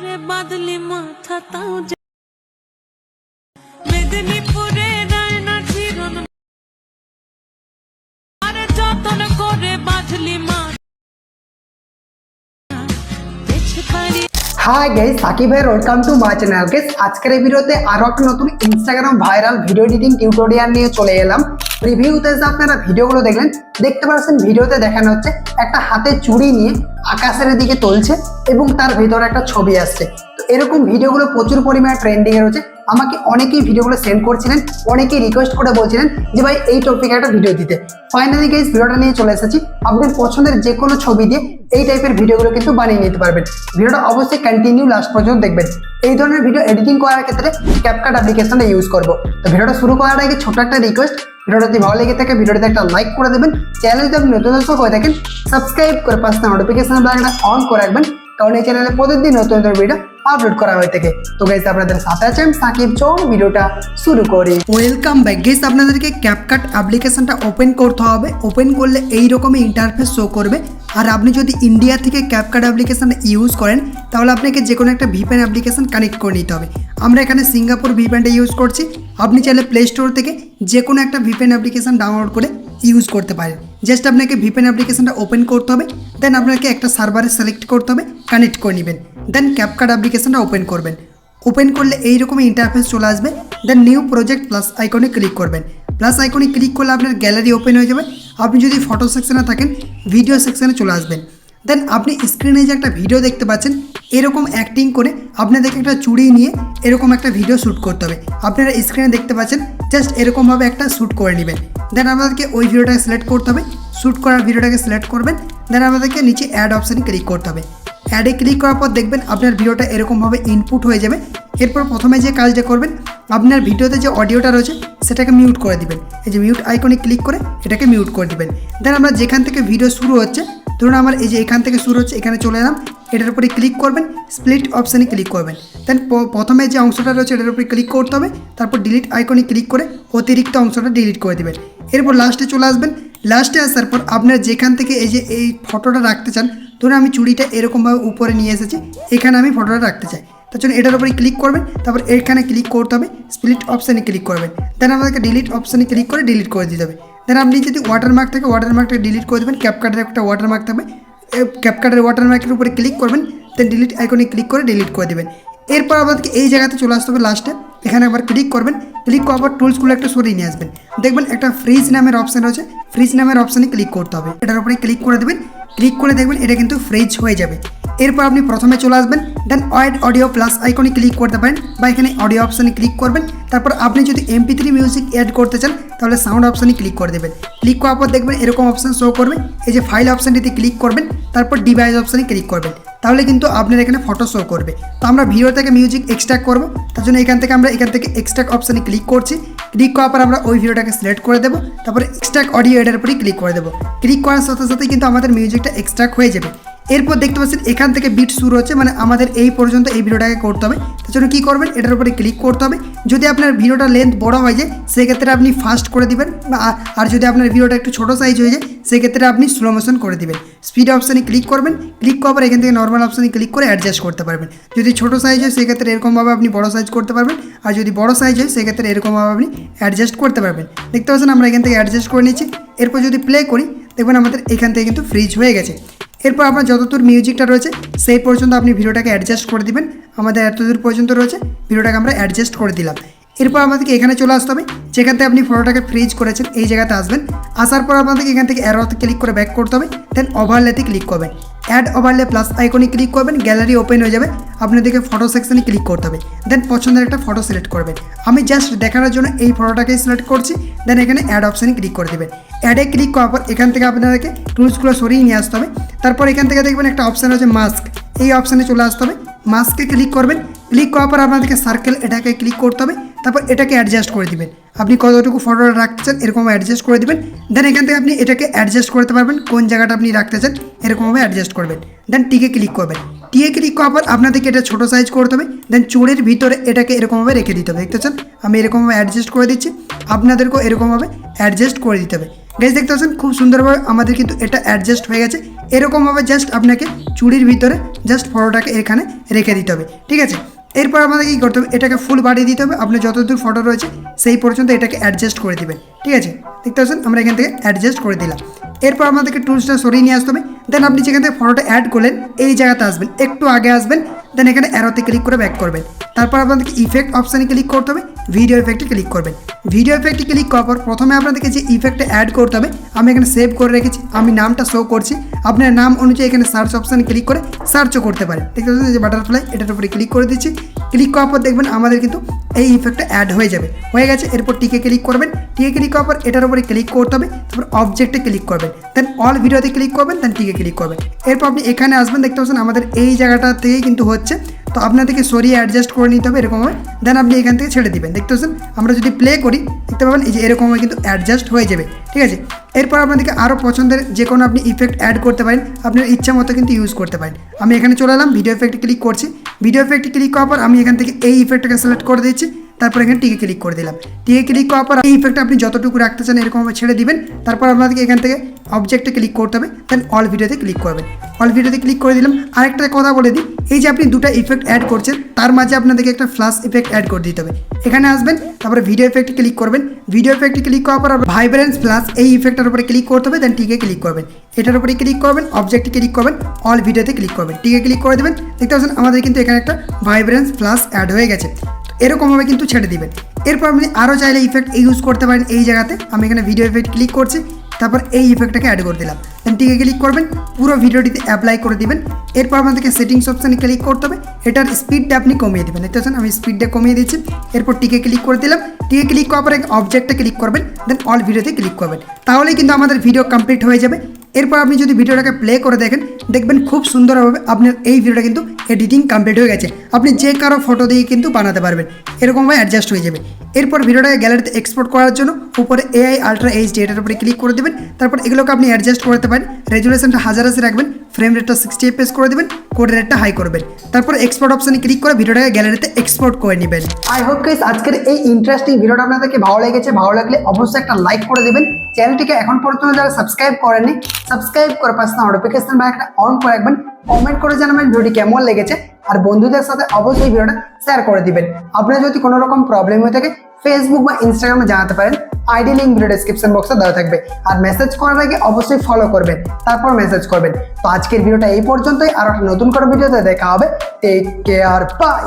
করে বাদলি মাথা তাও মেদিনীপুরে রায়না চিরন আরে যতন করে বাদলি মাথা বেছে পারি। হাই গাইস, সাকিব ভাই welcome to my channel. Guys আজকের এই ভিডিওতে আরো একটা নতুন Instagram viral video editing tutorial নিয়ে চলে এলাম। রিভিউতে যে আপনারা ভিডিওগুলো দেখলেন, দেখতে পাচ্ছেন ভিডিওতে দেখানো হচ্ছে একটা হাতে চুড়ি নিয়ে আকাশের দিকে তুলছে এবং তার ভিতরে একটা ছবি আসছে। তো এরকম ভিডিওগুলো প্রচুর পরিমাণে ট্রেন্ডিং এ রয়েছে। আমাকে অনেকেই ভিডিওগুলো সেন্ড করছিলেন, অনেকেই রিকোয়েস্ট করে বলছিলেন যে ভাই এই টপিকে একটা ভিডিও দিতে। ফাইনালি গাইস ভিডিওটা নিয়ে চলে এসেছি। আপনার পছন্দের যে কোনো ছবি দিয়ে এই টাইপের ভিডিওগুলো কিন্তু বানিয়ে নিতে পারবেন। ভিডিওটা অবশ্যই কন্টিনিউ লাস্ট পর্যন্ত দেখবেন। এই ধরনের ভিডিও এডিটিং করার ক্ষেত্রে ক্যাপকাট অ্যাপ্লিকেশনটা ইউজ করব। তো ভিডিওটা শুরু করার আগে ছোট্ট একটা রিকোয়েস্ট, ভিডিওটা যদি ভালো লেগে থাকে ভিডিওতে একটা লাইক করে দেবেন। চ্যানেলে যদি আপনি নতুন দর্শক হয়ে থাকেন সাবস্ক্রাইব করে পাশে নোটিফিকেশন বেলটা অন করে রাখবেন, কারণ এই চ্যানেলে প্রতিদিন নতুন নতুন ভিডিও আপলোড করা হয়ে থাকে। তো গাইস আপনাদের সাথে আছে আমি সাকিব। চল ভিডিওটা শুরু করি। Welcome back guys. আপনাদেরকে ক্যাপকাট অ্যাপ্লিকেশনটা ওপেন করতে হবে। ওপেন করলে এই রকমই ইন্টারফেস শো করবে। আর আপনি যদি ইন্ডিয়া থেকে ক্যাপকাট অ্যাপ্লিকেশনটা ইউজ করেন তাহলে আপনাকে যে কোনো একটা ভিপিএন অ্যাপ্লিকেশন কানেক্ট করে নিতে হবে। আমরা এখানে সিঙ্গাপুর ভিপিএনটা ইউজ করছি। আপনি চাইলে প্লে স্টোর থেকে যে কোনো একটা ভিপিএন অ্যাপ্লিকেশন ডাউনলোড করে ইউজ করতে পারেন। জাস্ট আপনাকে ভিপিএন অ্যাপ্লিকেশনটা ওপেন করতে হবে, দেন আপনাকে একটা সার্ভারে সিলেক্ট করতে হবে, কানেক্ট করে নেবেন, দেন ক্যাপকাট অ্যাপ্লিকেশনটা ওপেন করবেন। ওপেন করলে এইরকমই ইন্টারফেস চলে আসবে। দেন নিউ প্রজেক্ট প্লাস আইকনে ক্লিক করবেন। প্লাস আইকনে ক্লিক করলে আপনার গ্যালারি ওপেন হয়ে যাবে। আপনি যদি ফটো সেকশনে থাকেন ভিডিও সেকশনে চলে আসবেন। দেন আপনি স্ক্রিনে যে একটা ভিডিও দেখতে পাচ্ছেন এরকম অ্যাক্টিং করে আপনাদেরকে একটা চুড়ি নিয়ে এরকম একটা ভিডিও শ্যুট করতে হবে। আপনারা স্ক্রিনে দেখতে পাচ্ছেন জাস্ট এরকমভাবে একটা শ্যুট করে নেবেন। দেন আপনাদেরকে ওই ভিডিওটাকে সিলেক্ট করতে হবে, শ্যুট করার ভিডিওটাকে সিলেক্ট করবেন। দেন আপনাদেরকে নিচে অ্যাড অপশানে ক্লিক করতে হবে। অ্যাডে ক্লিক করার পর দেখবেন আপনার ভিডিওটা এরকমভাবে ইনপুট হয়ে যাবে। এরপর প্রথমে যে কাজটা করবেন, আপনার ভিডিওতে যে অডিওটা রয়েছে সেটাকে মিউট করে দিবেন। এই যে মিউট আইকনে ক্লিক করে এটাকে মিউট করে দিবেন। দেন আমরা যেখান থেকে ভিডিও শুরু হচ্ছে, ধরুন আমার এই যে এখান থেকে শুরু হচ্ছে, এখানে চলে এলাম, এটার উপরে ক্লিক করবেন, স্প্লিট অপশানে ক্লিক করবেন। দেন প্রথমে যে অংশটা রয়েছে এটার উপরে ক্লিক করতে হবে, তারপর ডিলিট আইকনে ক্লিক করে অতিরিক্ত অংশটা ডিলিট করে দেবেন। এরপর লাস্টে চলে আসবেন। লাস্টে আসার পর আপনার যেখান থেকে এই যে এই ফটোটা রাখতে চান, ধরুন আমি চুড়িটা এরকমভাবে উপরে নিয়ে এসেছি, এখানে আমি ফটোটা রাখতে চাই, তার জন্য এটার উপরে ক্লিক করবেন। তারপর এখানে ক্লিক করতে হবে, স্প্লিট অপশানে ক্লিক করবেন। দেন আমাদেরকে ডিলিট অপশানে ক্লিক করে ডিলিট করে দিতে হবে। দেন আপনি যদি ওয়াটারমার্ক থাকে ওয়াটারমার্কটা ডিলিট করে দেবেন। ক্যাপকাটের একটা ওয়াটারমার্ক থাকবে, ক্যাপকাটের ওয়াটারমার্কের উপরে ক্লিক করবেন, দেন ডিলিট আইকনে ক্লিক করে ডিলিট করে দেবেন। এরপর আপনাদেরকে এই জায়গাতে চলে আসতে হবে লাস্টে, এখানে একবার ক্লিক করবেন। ক্লিক করার পর টুলসগুলো একটা সরিয়ে নিয়ে আসবেন। দেখবেন একটা ফ্রিজ নামের অপশান রয়েছে, ফ্রিজ নামের অপশানে ক্লিক করতে হবে। এটার উপরে ক্লিক করে দেবেন। ক্লিক করে দেখবেন এটা কিন্তু ফ্রিজ হয়ে যাবে। এরপর আপনি প্রথমে চলে আসবেন, দেন অ্যাড অডিও প্লাস আইকনে ক্লিক করতে পারেন বা এখানে অডিও অপশানে ক্লিক করবেন। তারপর আপনি যদি MP3 মিউজিক অ্যাড করতে চান তাহলে সাউন্ড অপশানে ক্লিক করে দেবেন। ক্লিক করার পর দেখবেন এরকম অপশান শো করবে। এই যে ফাইল অপশানটিতে ক্লিক করবেন, তারপর ডিভাইস অপশানে ক্লিক করবেন, তাহলে কিন্তু আপনার এখানে ফটো শো করবে। তো আমরা ভিডিও থেকে মিউজিক এক্সট্রাক্ট করবো, তার জন্য এখান থেকে এক্সট্রাক্ট অপশানে ক্লিক করছি। ক্লিক করার পর আমরা ওই ভিডিওটাকে সিলেক্ট করে দেবো, তারপরে এক্সট্রাক্ট অডিও এটার উপরেই ক্লিক করে দেবো। ক্লিক করার সাথে সাথে কিন্তু আমাদের মিউজিকটা এক্সট্রাক্ট হয়ে যাবে। এরপর দেখতে পাচ্ছেন এখান থেকে বিট শুরু হচ্ছে, মানে আমাদের এই পর্যন্ত এই ভিডিওটাকে করতে হবে। তার জন্য কী করবেন, এটার উপরে ক্লিক করতে হবে। যদি আপনার ভিডিওটা লেন্থ বড় হয়ে যায় সেক্ষেত্রে আপনি ফাস্ট করে দিবেন, আর যদি আপনার ভিডিওটা একটু ছোটো সাইজ হয়ে যায় সেক্ষেত্রে আপনি স্লো মোশন করে দিবেন। স্পিড অপশানে ক্লিক করবেন। ক্লিক করার পর এখান থেকে নর্মাল অপশানে ক্লিক করে অ্যাডজাস্ট করতে পারবেন। যদি ছোটো সাইজ হয় সেক্ষেত্রে এরকমভাবে আপনি বড় সাইজ করতে পারবেন, আর যদি বড় সাইজ হয় সেক্ষেত্রে এরকমভাবে আপনি অ্যাডজাস্ট করতে পারবেন। দেখতে পাচ্ছেন আমরা এখান থেকে অ্যাডজাস্ট করে নিচ্ছি। এরপর যদি প্লে করি দেখবেন আমাদের এখান থেকে কিন্তু ফ্রিজ হয়ে গেছে। এরপর আপনার যতদূর মিউজিকটা রয়েছে সেই পর্যন্ত আপনি ভিডিওটাকে অ্যাডজাস্ট করে দিবেন। আমাদের এতদূর পর্যন্ত রয়েছে, ভিডিওটাকে আমরা অ্যাডজাস্ট করে দিলাম। এরপর আমাদেরকে এখানে চলে আসতে হবে, যেখান থেকে আপনি ফটোটাকে ফ্রিজ করেছেন এই জায়গাতে আসবেন। আসার পর আপনাদেরকে এখান থেকে অ্যারোতে ক্লিক করে ব্যাক করতে হবে, দেন ওভারলেতে ক্লিক করবেন। অ্যাড ওভারলে প্লাস আইকনে ক্লিক করবেন, গ্যালারি ওপেন হয়ে যাবে। আপনাদেরকে ফটো সেকশনে ক্লিক করতে হবে, দেন পছন্দের একটা ফটো সিলেক্ট করবেন। আমি জাস্ট দেখানোর জন্য এই ফটোটাকে সিলেক্ট করছি। দেন এখানে অ্যাড অপশানে ক্লিক করে দেবেন। অ্যাডে ক্লিক করার পর এখান থেকে আপনাদেরকে টুলসগুলো সরিয়ে নিয়ে আসতে হবে। তারপর এখান থেকে দেখবেন একটা অপশান আছে মাস্ক, এই অপশানে চলে আসতে হবে। মাস্কে ক্লিক করবেন। ক্লিক করার পর আপনাদেরকে সার্কেল এটাকে ক্লিক করতে হবে। তারপর এটাকে অ্যাডজাস্ট করে দিবেন। আপনি কতটুকু ফটো রাখতে চান এরকম অ্যাডজাস্ট করে দেবেন। দেন এখান থেকে আপনি এটাকে অ্যাডজাস্ট করতে পারবেন, কোন জায়গাটা আপনি রাখতে চান এরকমভাবে অ্যাডজাস্ট করবেন। দেন টিকে ক্লিক করবেন। টিকে ক্লিক করার পর আপনাদেরকে এটা ছোটো সাইজ করতে হবে। দেন চুড়ির ভিতরে এটাকে এরকমভাবে রেখে দিতে হবে। দেখতে চান আমি এরকমভাবে অ্যাডজাস্ট করে দিচ্ছি, আপনাদেরকেও এরকমভাবে অ্যাডজাস্ট করে দিতে হবে। গাইস দেখতে পাচ্ছেন খুব সুন্দরভাবে আমাদের কিন্তু এটা অ্যাডজাস্ট হয়ে গেছে। এরকমভাবে জাস্ট আপনাকে চুড়ির ভিতরে জাস্ট ফটোটাকে এখানে রেখে দিতে হবে, ঠিক আছে। এরপর আমাদের কী করতে হবে, এটাকে ফুল বাড়িয়ে দিতে হবে। আপনি যতদূর ফটো রয়েছে সেই পর্যন্ত এটাকে অ্যাডজাস্ট করে দিবেন, ঠিক আছে। দেখতে পাচ্ছেন আমরা এখান থেকে অ্যাডজাস্ট করে দিলাম। এরপর আমাদেরকে টুলসটা সরিয়ে নিয়ে আসতে হবে। দেন আপনি যেখান থেকে ফটোটা অ্যাড করলেন এই জায়গাতে আসবেন, একটু আগে আসবেন, দেন এখানে অ্যারোতে ক্লিক করে ব্যাক করবেন। তারপর আপনাদেরকে ইফেক্ট অপশানে ক্লিক করতে হবে, ভিডিও ইফেক্টে ক্লিক করবেন। ভিডিও ইফেক্টে ক্লিক করার পর প্রথমে আপনাদেরকে যে ইফেক্টটা অ্যাড করতে হবে আমি এখানে সেভ করে রেখেছি, আমি নামটা শো করছি। আপনার নাম অনুযায়ী এখানে সার্চ অপশানে ক্লিক করে সার্চও করতে পারেন। দেখতে পাচ্ছেন যে বাটারফ্লাই, এটার উপরে ক্লিক করে দিচ্ছি। ক্লিক করার পর দেখবেন আমাদের কিন্তু এই ইফেক্টটা অ্যাড হয়ে যাবে, হয়ে গেছে। এরপর টিকে ক্লিক করবেন, টিকে ক্লিক করার পর এটার উপরে ক্লিক করতে হবে, তারপর অবজেক্টে ক্লিক করবেন, দেন অল ভিডিওতে ক্লিক করবেন, দেন টিকে ক্লিক করবেন। এরপর আপনি এখানে আসবেন, দেখতে পাচ্ছেন আমাদের এই জায়গাটা থেকেই কিন্তু হচ্ছে, তো আপনাদেরকে সরিয়ে অ্যাডজাস্ট করে নিতে হবে এরকমভাবে। দেন আপনি এখান থেকে ছেড়ে দিবেন। দেখতে পাচ্ছেন আমরা যদি প্লে করি দেখতে পাবেন এই যে এরকমভাবে কিন্তু অ্যাডজাস্ট হয়ে যাবে, ঠিক আছে। এরপর আপনাদেরকে আরও পছন্দের যে কোনো আপনি ইফেক্ট অ্যাড করতে পারেন, আপনার ইচ্ছা মতো কিন্তু ইউজ করতে পারেন। আমি এখানে চলে এলাম, ভিডিও ইফেক্টে ক্লিক করছি। ভিডিও ইফেক্টে ক্লিক করার পর আমি এখান থেকে এই ইফেক্টটাকে সিলেক্ট করে দিচ্ছি। তারপর এখানে টিকে ক্লিক করে দিলাম। টিকে ক্লিক করার পর এই ইফেক্ট আপনি যতটুকু রাখতে চান এরকমভাবে ছেড়ে দিবেন। তারপর আপনাদেরকে এখান থেকে অবজেক্টে ক্লিক করতে হবে, দেন অল ভিডিওতে ক্লিক করবেন। অল ভিডিওতে ক্লিক করে দিলাম। আরেকটা কথা বলে দিই, এই যে আপনি দুটো ইফেক্ট অ্যাড করছেন তার মাঝে আপনাদেরকে একটা ফ্ল্যাশ ইফেক্ট অ্যাড করে দিতে হবে। এখানে আসবেন, তারপরে ভিডিও ইফেক্টে ক্লিক করবেন। ভিডিও ইফেক্টে ক্লিক করার পর ভাইব্রেন্স ফ্ল্যাশ এই ইফেক্টের উপরে ক্লিক করতে হবে, দেন টিকে ক্লিক করবেন। এটার উপরে ক্লিক করবেন, অবজেক্টে ক্লিক করবেন, অল ভিডিওতে ক্লিক করবেন, টিকে ক্লিক করে দেবেন। দেখতে পাচ্ছেন আমাদের কিন্তু এখানে একটা ভাইব্রেন্স ফ্ল্যাশ অ্যাড হয়ে গেছে। এরকমভাবে কিন্তু ছেড়ে দিবেন। এরপর আপনি আরও চাইলে ইফেক্ট ইউজ করতে পারেন এই জায়গাতে। আমি এখানে ভিডিও ইফেক্ট ক্লিক করছি, তারপর এই ইফেক্টটাকে অ্যাড করে দিলাম, দেন টিকে ক্লিক করবেন, পুরো ভিডিওটিতে অ্যাপ্লাই করে দিবেন। এরপর আপনাদেরকে সেটিংস অপশানে ক্লিক করতে হবে, এটার স্পিডটা আপনি কমিয়ে দেবেন। দেখতে পাচ্ছেন আমি স্পিডটা কমিয়ে দিচ্ছি। এরপর টিকে ক্লিক করে দিলাম। টিকে ক্লিক করার পরে অবজেক্টে ক্লিক করবেন, দেন অল ভিডিওতে ক্লিক করবেন। তাহলেই কিন্তু আমাদের ভিডিও কমপ্লিট হয়ে যাবে। এরপর আপনি যদি ভিডিওটাকে প্লে করে দেখেন দেখবেন খুব সুন্দরভাবে আপনার এই ভিডিওটা কিন্তু এডিটিং কমপ্লিট হয়ে গেছে। আপনি যে কারো ফটো দিয়ে কিন্তু বানাতে পারবেন, এরকমভাবে অ্যাডজাস্ট হয়ে যাবে। এরপর ভিডিওটাকে গ্যালারিতে এক্সপোর্ট করার জন্য উপরে AI আলট্রা HD এটার উপরে ক্লিক করে দেবেন। তারপর এগুলোকে আপনি অ্যাডজাস্ট করতে পারেন। রেজুলেশনটা 1080 রাখবেন, ফ্রেম রেটটা 60 FPS করে দেবেন, কোড রেটটা হাই করবেন। তারপর এক্সপোর্ট অপশানে ক্লিক করে ভিডিওটাকে গ্যালারিতে এক্সপোর্ট করে নেবেন। আই হোপ গাইস আজকের এই ইন্টারেস্টিং ভিডিওটা আপনাদেরকে ভালো লেগেছে। ভালো লাগলে অবশ্যই একটা লাইক করে দেবেন। চ্যানেলটিকে এখন পর্যন্ত যারা সাবস্ক্রাইব করেননি সাবস্ক্রাইব করে পাশে নোটিফিকেশন বেলটা অন করে রাখবেন। কমেন্ট করে জানাবেন ভিডিওটি কেমন লেগেছে, আর বন্ধুদের সাথে অবশ্যই ভিডিওটা শেয়ার করে দিবেন। আপনার যদি কোনো রকম প্রবলেম হয়ে থাকে ফেসবুক বা ইনস্টাগ্রামে জানাতে পারেন, আইডি লিঙ্ক ভিডিও ডেসক্রিপশন বক্সে দেওয়া থাকবে। আর মেসেজ করার আগে অবশ্যই ফলো করবেন, তারপর মেসেজ করবেন। তো আজকের ভিডিওটা এই পর্যন্তই, আর একটা নতুন করে ভিডিওতে দেখা হবে। Take care, by.